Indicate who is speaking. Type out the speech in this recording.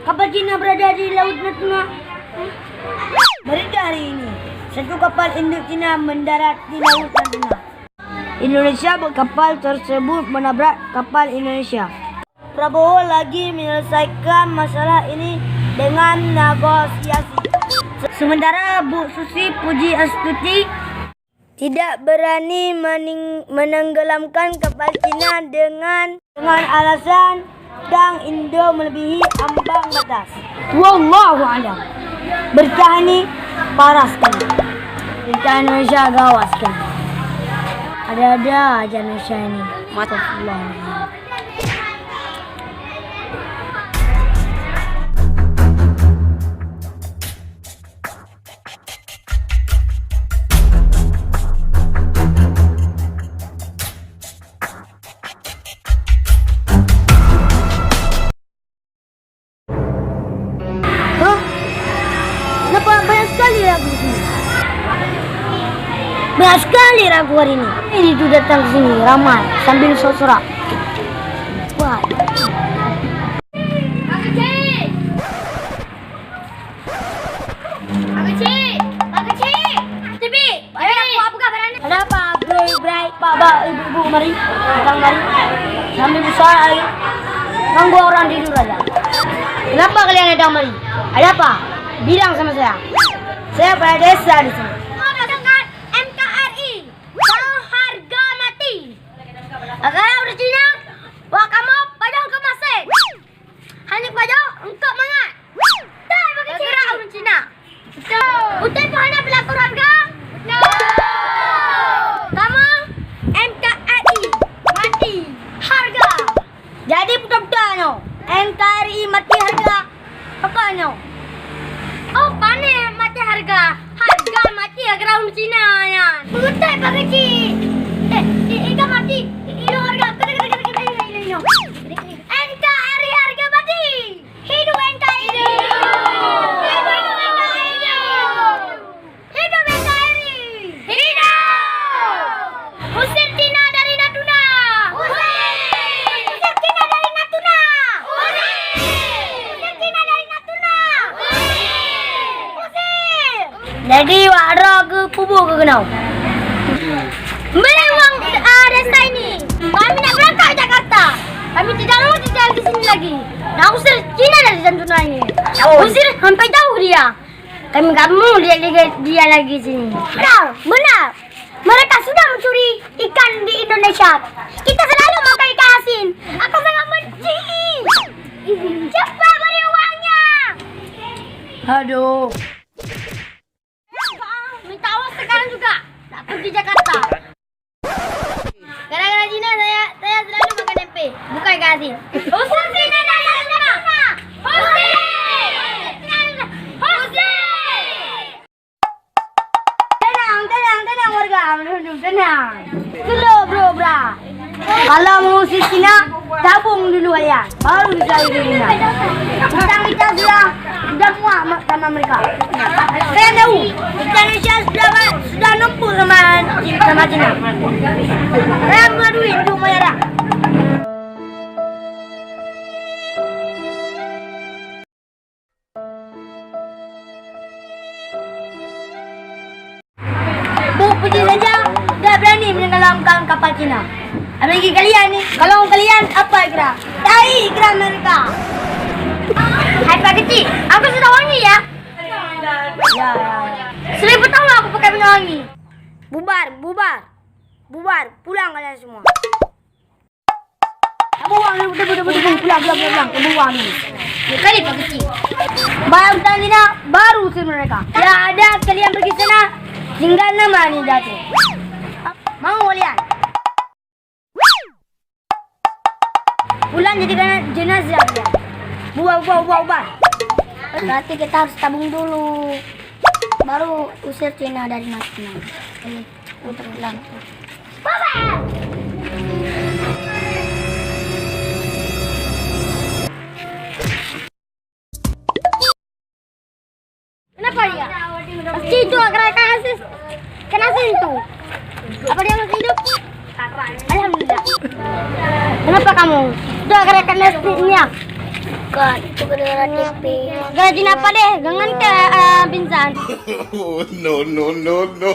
Speaker 1: kapal Cina berada di Laut Natuna? Berita hari ini, satu kapal induk Cina mendarat di Laut Natuna. Indonesia berkapal tersebut menabrak kapal Indonesia. Prabowo lagi menyelesaikan masalah ini dengan negosiasi. Sementara Bu Susi Pujiastuti tidak berani menenggelamkan kapal Cina dengan alasan sedang Indo melebihi ambang batas. Wallahu a'lam. Berita ini parah sekali. Berita Indonesia gawat sekali. Ada-ada aja Indonesia ini. Astagfirullah. Kenapa banyak sekali ragu di sini? Banyak sekali ragu hari ini. Ini tuh datang ke sini ramai sambil sorak-sorak. Wah.
Speaker 2: Pak Kecil! Pak Kecil! Pak Kecil! TV! Apa kabar Anda?
Speaker 1: Ada apa, Bray? Pak, ibu, mari. Datang mari. Sambil besar lagi. Ganggu orang tidur aja. Kenapa kalian datang mari? Ada apa? Bilang sama saya. Saya pada desa di sini.
Speaker 2: Dengan NKRI, tahu harga mati. Agar orang Cina, bawa kamu padang ke mesin. Hanya pada untuk mangat. Tak bagi kira orang Cina. Betul pahana pelakor harga? No. Kamu NKRI mati harga.
Speaker 1: Jadi betul-betul NKRI mati harga. Apa nyo?
Speaker 2: Oh, panen mati harga. Harga mati agar orang Cina ya. Betul Pak Kecil. Ikan mati. Hidup harga. NKRI harga mati. Hidup NKRI. Hidup NKRI. Hidup. Usir Cina dari Natuna. Usir Cina dari Natuna. Usir Cina dari Natuna. Usir.
Speaker 1: Jadi wara ke pubu ke kenau?
Speaker 2: Beri uang desa ini. Kami nak berangkat ke Jakarta. Kami tidak mau tinggal di sini lagi. Nak usir Cina dari Natuna ini. Usir sampai jauh dia. Kami tak mau lihat dia lagi sini. Benar. Mereka sudah mencuri ikan di Indonesia. Kita selalu makan ikan asin. Aku sangat benci. Cepat beri uangnya.
Speaker 1: Aduh.
Speaker 2: Minta uang sekarang juga. Tak pergi Jakarta. Gara-gara Cina saya selalu makan tempe. Bukan ikan asin. Usir Cina dari Natuna. Usir.
Speaker 1: Tenang warga, tenang. Slow bro. Kalau mau usir Cina, tabung dulu kalian. Baru bisa usir Cina. Kita sudah muak sama mereka. Saya tahu, Indonesia sudah numpuk sama Cina. Saya punya duit untuk bayar. Bu pergi saja, tidak berani menenggelamkan kapal Cina. Apalagi kalian ni, kalau kalian apa kira? Cari kira mereka.
Speaker 2: Hai Pak Kecil, aku sudah wangi ya.
Speaker 1: Ya.
Speaker 2: 1000 tahun aku pakai minyak wangi.
Speaker 1: Bubar, pulang kalian semua. Buang, pulang, buang ni.
Speaker 2: Ya kali Pak Kecil.
Speaker 1: Bayar hutang Cina, baru usir mereka. Tidak ada kalian pergi sana, tinggal nama ni jatuh. Mau kalian? Pulang jadikan jenazah kalian. Bubar.
Speaker 2: Berarti kita harus tabung dulu. Baru usir Cina dari Natuna. Untuk pulang. Kenapa dia? Pasti itu kena asin itu. Apa dia masih hidup? Alhamdulillah. Kenapa kamu? Sudah kena asinnya. Bukan, itu gara-gara TV. Gara-gara apa deh? Gangan ke pinsan.
Speaker 3: Oh, no, no, no, no.